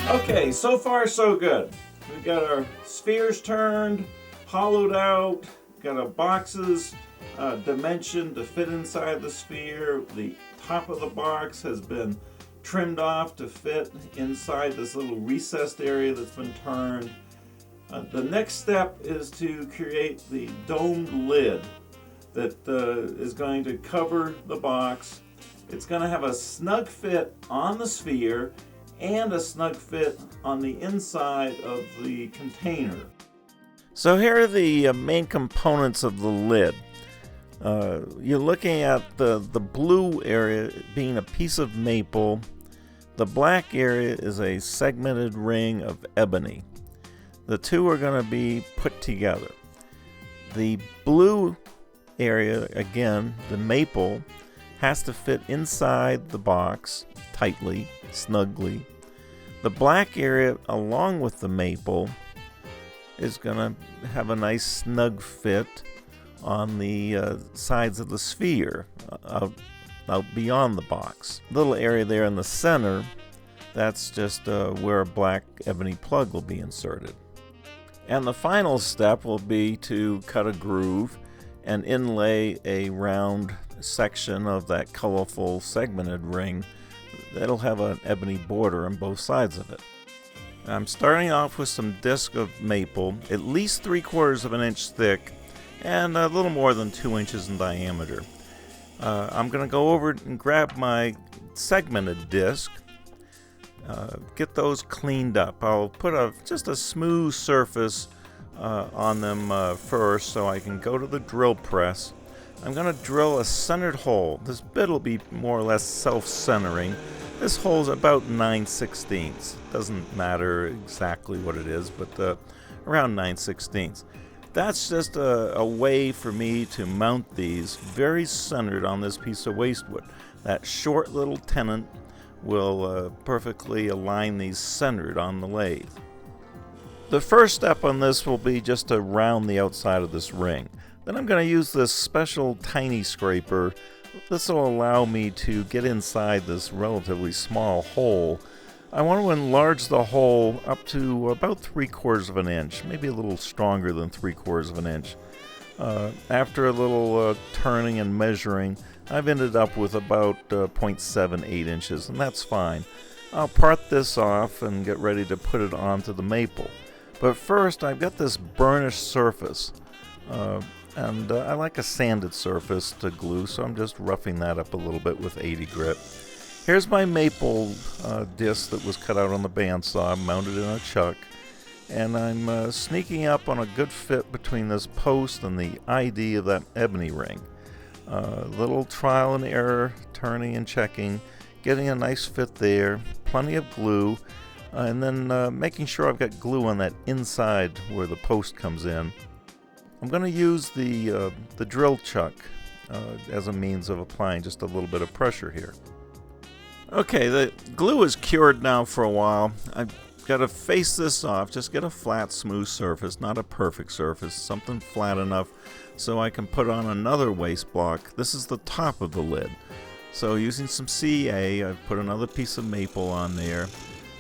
Okay, so far so good. We've got our spheres turned, hollowed out, got our boxes dimensioned to fit inside the sphere. The top of the box has been trimmed off to fit inside this little recessed area that's been turned. The next step is to create the domed lid that is going to cover the box. It's going to have a snug fit on the sphere and a snug fit on the inside of the container. So here are the main components of the lid. You're looking at the blue area being a piece of maple. The black area is a segmented ring of ebony. The two are going to be put together. The blue area, again, the maple, has to fit inside the box tightly, snugly. The black area, along with the maple, is going to have a nice snug fit on the sides of the sphere, out beyond the box. Little area there in the center, that's just where a black ebony plug will be inserted. And the final step will be to cut a groove and inlay a round section of that colorful segmented ring that'll have an ebony border on both sides of it. I'm starting off with some disc of maple, at least 3/4 of an inch thick and a little more than 2 inches in diameter. I'm going to go over and grab my segmented disc, get those cleaned up. I'll put just a smooth surface on them first so I can go to the drill press. I'm going to drill a centered hole. This bit will be more or less self-centering. This hole's about 9/16. Doesn't matter exactly what it is, but around 9/16. That's just a way for me to mount these very centered on this piece of wastewood. That short little tenon will perfectly align these centered on the lathe. The first step on this will be just to round the outside of this ring. Then I'm going to use this special tiny scraper. This will allow me to get inside this relatively small hole. I want to enlarge the hole up to about 3/4 of an inch, maybe a little stronger than 3/4 of an inch. After a little turning and measuring, I've ended up with about 0.78 inches, and that's fine. I'll part this off and get ready to put it onto the maple. But first, I've got this burnished surface, and I like a sanded surface to glue, so I'm just roughing that up a little bit with 80 grit. Here's my maple disc that was cut out on the bandsaw, mounted in a chuck, and I'm sneaking up on a good fit between this post and the ID of that ebony ring. Little trial and error, turning and checking, getting a nice fit there, plenty of glue, and then making sure I've got glue on that inside where the post comes in. I'm going to use the drill chuck as a means of applying just a little bit of pressure here. Okay, the glue is cured now for a while. I've got to face this off, just get a flat, smooth surface, not a perfect surface, something flat enough so I can put on another waste block. This is the top of the lid. So using some CA, I've put another piece of maple on there.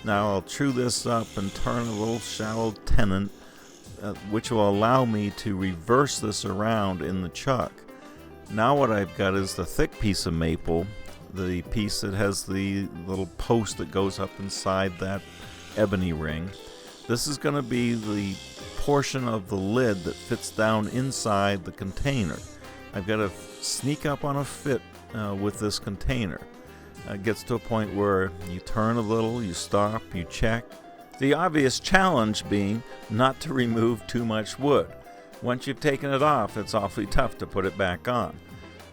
Now I'll chew this up and turn a little shallow tenon, which will allow me to reverse this around in the chuck. Now what I've got is the thick piece of maple, the piece that has the little post that goes up inside that ebony ring. This is going to be the portion of the lid that fits down inside the container. I've got to sneak up on a fit with this container. It gets to a point where you turn a little, you stop, you check. The obvious challenge being not to remove too much wood. Once you've taken it off, it's awfully tough to put it back on.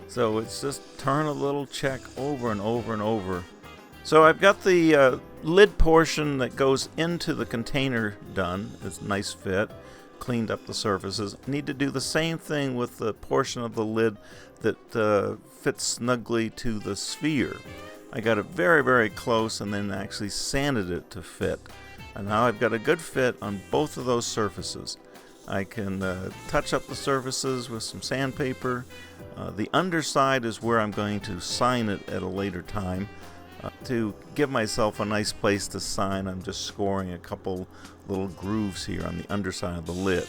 So it's just turn a little, check over and over and over. So I've got the lid portion that goes into the container done. It's a nice fit, cleaned up the surfaces. I need to do the same thing with the portion of the lid that fits snugly to the sphere. I got it very, very close and then actually sanded it to fit. And now I've got a good fit on both of those surfaces. I can touch up the surfaces with some sandpaper. The underside is where I'm going to sign it at a later time. To give myself a nice place to sign, I'm just scoring a couple little grooves here on the underside of the lid.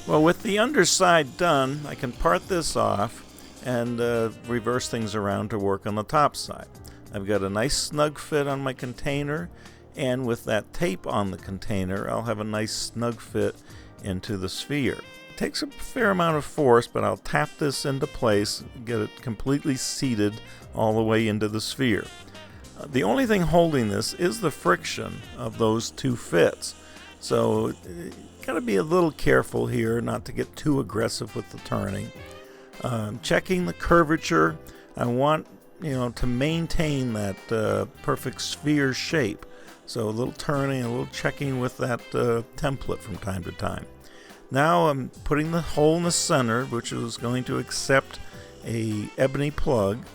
Well, with the underside done, I can part this off and reverse things around to work on the top side. I've got a nice snug fit on my container, and with that tape on the container, I'll have a nice snug fit into the sphere. It takes a fair amount of force, but I'll tap this into place, get it completely seated all the way into the sphere. The only thing holding this is the friction of those two fits. So got to be a little careful here not to get too aggressive with the turning. Checking the curvature. I want to maintain that perfect sphere shape. So a little turning, a little checking with that template from time to time. Now I'm putting the hole in the center, which is going to accept a ebony plug,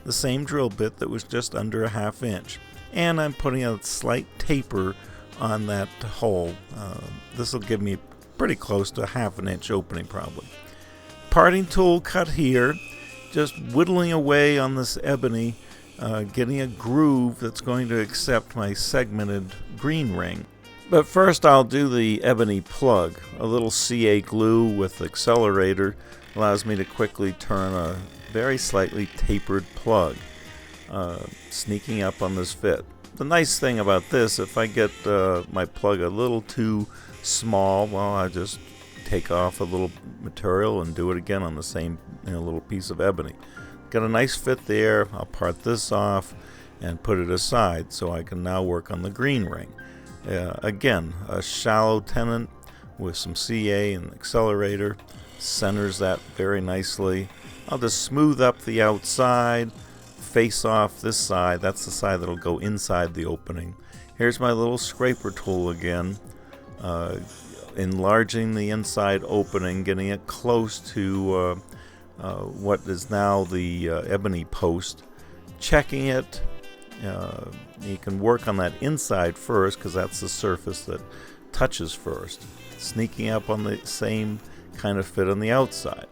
the same drill bit that was just under a 1/2 inch. And I'm putting a slight taper on that hole. This will give me pretty close to a 1/2 inch opening probably. Parting tool cut here, just whittling away on this ebony, getting a groove that's going to accept my segmented green ring. But first I'll do the ebony plug. A little CA glue with accelerator allows me to quickly turn a very slightly tapered plug, sneaking up on this fit. The nice thing about this, if I get my plug a little too small, well, I just take off a little material and do it again on the same little piece of ebony. Got a nice fit there. I'll part this off and put it aside so I can now work on the green ring. Again, a shallow tenon with some CA and accelerator centers that very nicely. I'll just smooth up the outside, face off this side. That's the side that'll go inside the opening. Here's my little scraper tool again, enlarging the inside opening, getting it close to what is now the ebony post, checking it. You can work on that inside first because that's the surface that touches first. Sneaking up on the same kind of fit on the outside.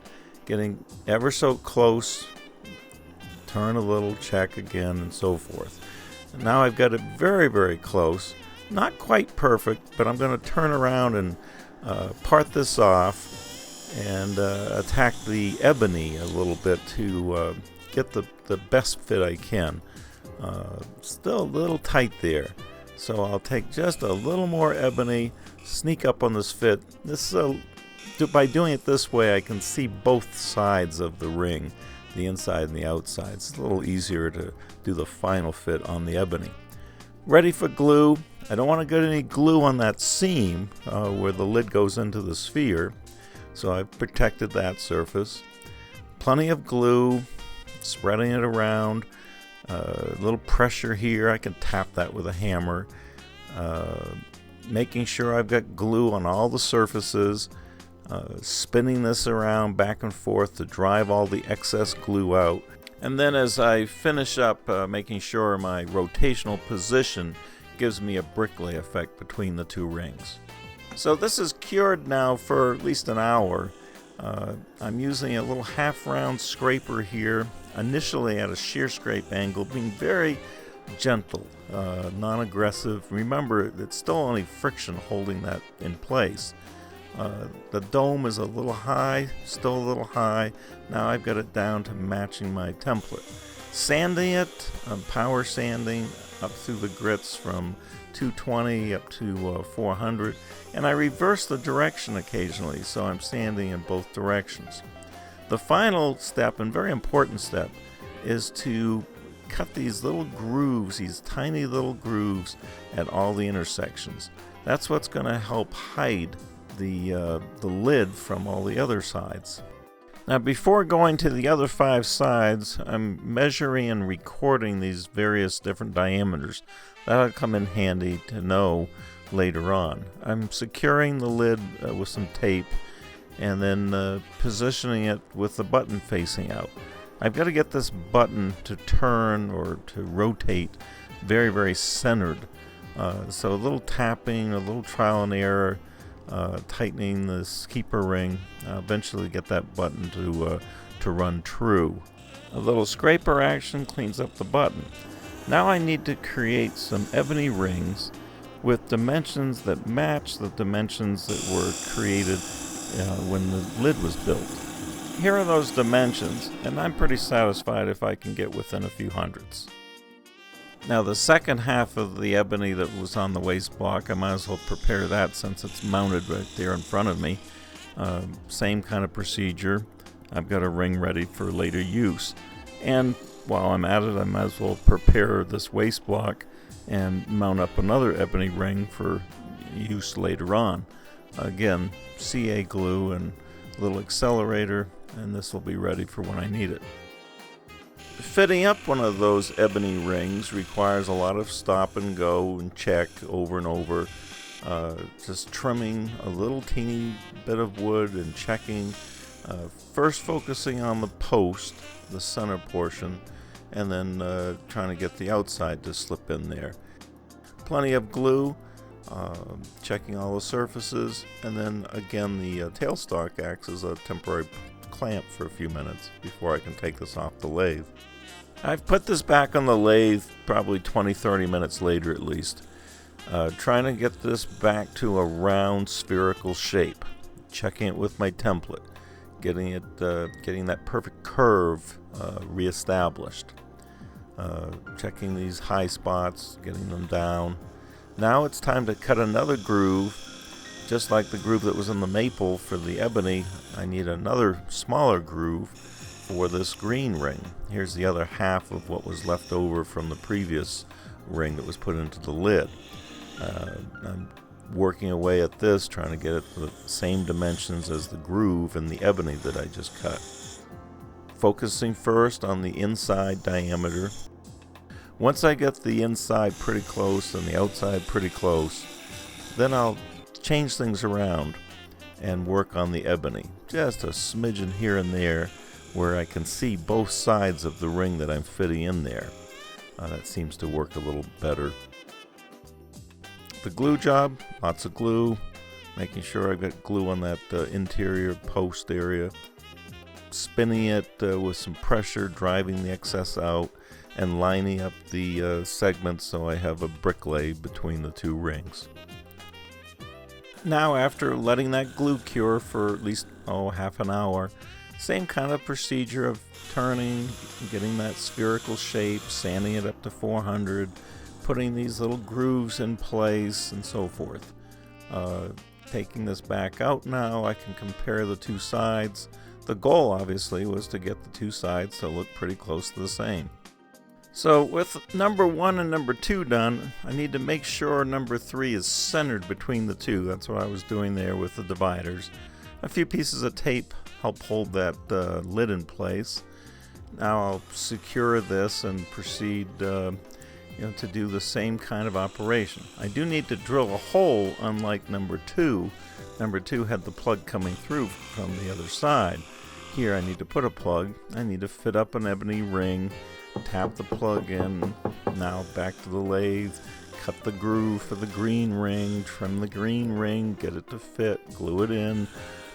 Getting ever so close, turn a little, check again, and so forth. And now I've got it very, very close. Not quite perfect, but I'm going to turn around and part this off and attack the ebony a little bit to get the best fit I can. Still a little tight there, so I'll take just a little more ebony, sneak up on this fit. By doing it this way, I can see both sides of the ring, the inside and the outside. It's a little easier to do the final fit on the ebony. Ready for glue. I don't want to get any glue on that seam where the lid goes into the sphere, so I've protected that surface. Plenty of glue, spreading it around. A little pressure here, I can tap that with a hammer. Making sure I've got glue on all the surfaces. Spinning this around back and forth to drive all the excess glue out. And then as I finish up, making sure my rotational position gives me a bricklay effect between the two rings. So this is cured now for at least an hour. I'm using a little half-round scraper here, initially at a shear scrape angle, being very gentle, non-aggressive. Remember, it's still only friction holding that in place. The dome is a little high, still a little high. Now I've got it down to matching my template. Sanding it, power sanding up through the grits from 220 up to 400, and I reverse the direction occasionally, so I'm sanding in both directions. The final step, and very important step, is to cut these little grooves, these tiny little grooves at all the intersections. That's what's going to help hide the lid from all the other sides. Now, before going to the other 5 sides, I'm measuring and recording these various different diameters. That'll come in handy to know later on. I'm securing the lid with some tape and then positioning it with the button facing out. I've got to get this button to turn or to rotate very, very centered. So a little tapping, a little trial and error, tightening this keeper ring, eventually get that button to run true. A little scraper action cleans up the button. Now I need to create some ebony rings with dimensions that match the dimensions that were created when the lid was built. Here are those dimensions, and I'm pretty satisfied if I can get within a few hundredths. Now the second half of the ebony that was on the waste block, I might as well prepare that since it's mounted right there in front of me. Same kind of procedure. I've got a ring ready for later use. And while I'm at it, I might as well prepare this waste block and mount up another ebony ring for use later on. Again, CA glue and a little accelerator, and this will be ready for when I need it. Fitting up one of those ebony rings requires a lot of stop and go and check over and over. Just trimming a little teeny bit of wood and checking. First focusing on the post, the center portion, and then trying to get the outside to slip in there. Plenty of glue, checking all the surfaces, and then again the tailstock acts as a temporary clamp for a few minutes before I can take this off the lathe. I've put this back on the lathe probably 20-30 minutes later at least, trying to get this back to a round spherical shape, checking it with my template, getting that perfect curve reestablished, checking these high spots, getting them down. Now it's time to cut another groove. Just like the groove that was in the maple for the ebony, I need another smaller groove for this green ring. Here's the other half of what was left over from the previous ring that was put into the lid. I'm working away at this, trying to get it the same dimensions as the groove in the ebony that I just cut. Focusing first on the inside diameter. Once I get the inside pretty close and the outside pretty close, then I'll change things around and work on the ebony. Just a smidgen here and there where I can see both sides of the ring that I'm fitting in there. That seems to work a little better. The glue job, lots of glue, making sure I've got glue on that interior post area. Spinning it with some pressure, driving the excess out, and lining up the segments so I have a brick lay between the two rings. Now after letting that glue cure for at least half an hour, same kind of procedure of turning, getting that spherical shape, sanding it up to 400, putting these little grooves in place and so forth. Taking this back out now, I can compare the two sides. The goal obviously was to get the two sides to look pretty close to the same. So with number 1 and number 2 done, I need to make sure number 3 is centered between the two. That's what I was doing there with the dividers. A few pieces of tape help hold that lid in place. Now I'll secure this and proceed to do the same kind of operation. I do need to drill a hole, unlike number 2. Number 2 had the plug coming through from the other side. Here I need to put a plug. I need to fit up an ebony ring, tap the plug in, now back to the lathe, cut the groove for the green ring, trim the green ring, get it to fit, glue it in,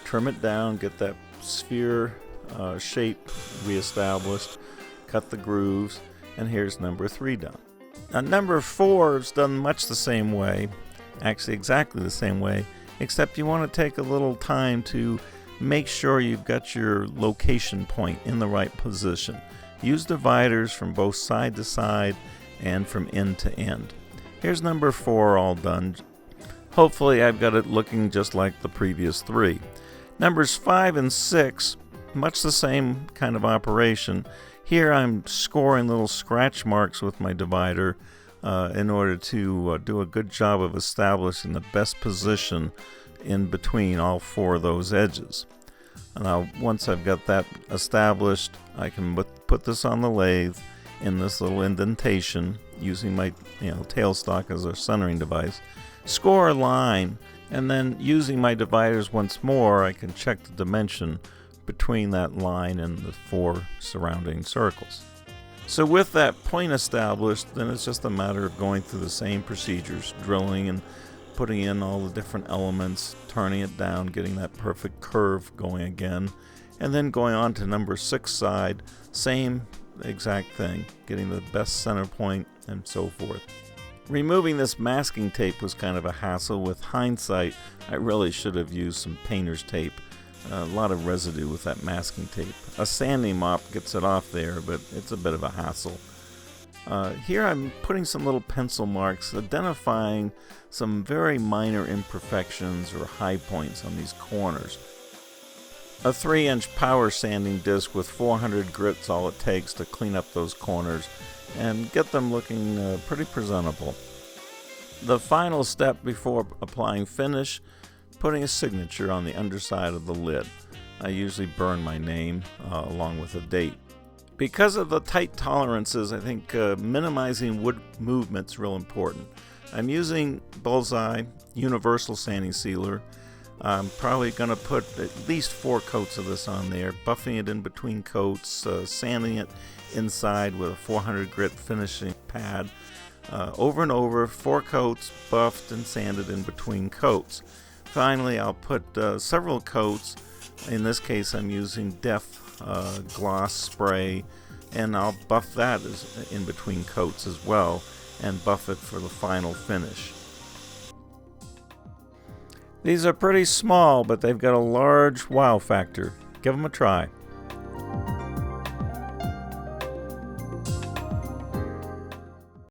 trim it down, get that sphere shape reestablished, cut the grooves, and here's number 3 done. Now number 4 is done much the same way, actually exactly the same way, except you want to take a little time to make sure you've got your location point in the right position. Use dividers from both side to side and from end to end. Here's number 4 all done. Hopefully I've got it looking just like the previous 3. Numbers 5 and 6, much the same kind of operation. Here I'm scoring little scratch marks with my divider in order to do a good job of establishing the best position in between all 4 of those edges. Now once I've got that established, I can put this on the lathe in this little indentation using my tailstock as a centering device, score a line, and then using my dividers once more I can check the dimension between that line and the 4 surrounding circles. So with that point established, then it's just a matter of going through the same procedures, drilling and putting in all the different elements, turning it down, getting that perfect curve going again, and then going on to number 6 side, same exact thing, getting the best center point and so forth. Removing this masking tape was kind of a hassle. With hindsight, I really should have used some painter's tape. A lot of residue with that masking tape. A sanding mop gets it off there, but it's a bit of a hassle. Here I'm putting some little pencil marks identifying some very minor imperfections or high points on these corners. A 3-inch power sanding disc with 400 grit's all it takes to clean up those corners and get them looking pretty presentable. The final step before applying finish, putting a signature on the underside of the lid. I usually burn my name along with a date. Because of the tight tolerances, I think minimizing wood movement is real important. I'm using Bullseye Universal Sanding Sealer. I'm probably going to put at least 4 coats of this on there, buffing it in between coats, sanding it inside with a 400 grit finishing pad. Over and over, 4 coats, buffed and sanded in between coats. Finally, I'll put several coats. In this case, I'm using Def gloss spray, and I'll buff that in between coats as well and buff it for the final finish. These are pretty small, but they've got a large wow factor. Give them a try.